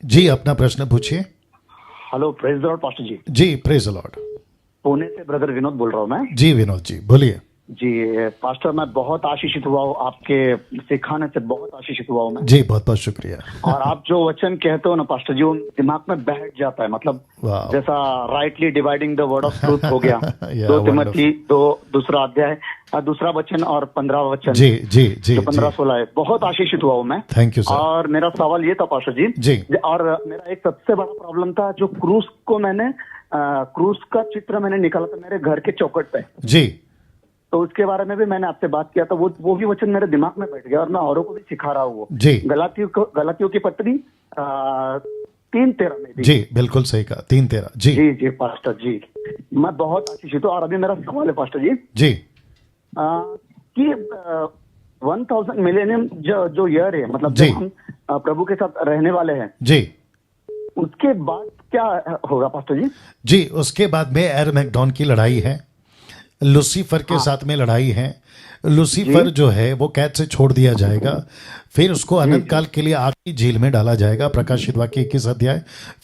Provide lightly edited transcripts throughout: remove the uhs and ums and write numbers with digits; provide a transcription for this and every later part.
जी, अपना प्रश्न पूछिए। Hello, praise the lord pastor ji. जी, प्रेज द लॉर्ड। पुणे से ब्रदर विनोद बोल रहा हूँ मैं। जी विनोद जी, बोलिए। जी पास्टर, मैं बहुत आशीषित हुआ हूँ, आपके सिखाने से बहुत आशीषित हुआ हूँ मैं। जी, बहुत बहुत शुक्रिया। और आप जो वचन कहते हो ना पास्टर जी, वो दिमाग में बैठ जाता है। मतलब वाह। जैसा rightly dividing the word of truth हो गया। Yeah, 2 Timothy wonderful. 2 दूसरा अध्याय दूसरा वचन और 15 वचन जी जी जी जो जी, 15-16 है। बहुत आशीषित हुआ हूँ मैं। Thank you sir. और मेरा सवाल ये था पास्टर जी। जी। और मेरा एक सबसे बड़ा प्रॉब्लम था, जो क्रूस को मैंने क्रूस का चित्र मैंने निकाला था मेरे घर के चौखट पे। जी तो उसके बारे में भी मैंने आपसे बात किया था। वो भी वचन मेरे दिमाग में बैठ गया और मैं औरों को भी सिखा रहा हूँ। जी। गलातियों की पत्री 3:13 में भी। जी, बिल्कुल सही कहा, 3:13। जी जी जी पास्टर जी, मैं बहुत आशीषित हूँ। और अभी मेरा सवाल है पास्टर जी जी कि 1000 मिलेनियम जो ईयर है, मतलब जी। जब हम प्रभु के साथ रहने वाले हैं, जी उसके बाद क्या होगा पास्टर जी? जी, उसके बाद में एरमैगडॉन की लड़ाई है, लूसीफर के हाँ। साथ में लड़ाई है। लूसीफर जो है वो कैद से छोड़ दिया जाएगा, फिर उसको अनंत काल के लिए आग की झील में डाला जाएगा, प्रकाशित वाक्य 21 अध्याय।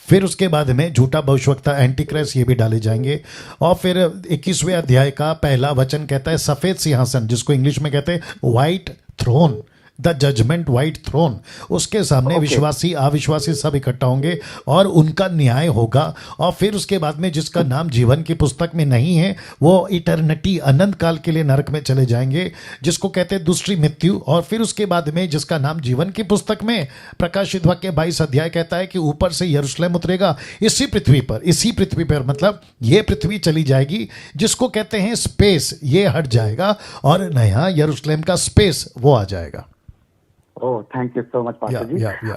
फिर उसके बाद में झूठा भविष्यवक्ता एंटी क्राइस्ट ये भी डाले जाएंगे। और फिर 21वें अध्याय का पहला वचन कहता है सफेद सिंहासन, जिसको इंग्लिश में कहते हैं white throne, the judgement white throne. उसके सामने विश्वासी अविश्वासी सब इकट्ठा होंगे और उनका न्याय होगा। और फिर उसके बाद में जिसका नाम जीवन की पुस्तक में नहीं है वो इटर्निटी अनंत काल के लिए नरक में चले जाएंगे, जिसको कहते हैं दूसरी मृत्यु। और फिर उसके बाद में जिसका नाम जीवन की पुस्तक में, प्रकाशित वाक्य 22 अध्याय कहता है कि ऊपर से यरूशलेम उतरेगा इसी पृथ्वी पर, मतलब ये पृथ्वी चली जाएगी, जिसको कहते हैं स्पेस, ये हट जाएगा और नया यरूशलेम का स्पेस वो आ जाएगा। Oh, thank you so much pastor ji. या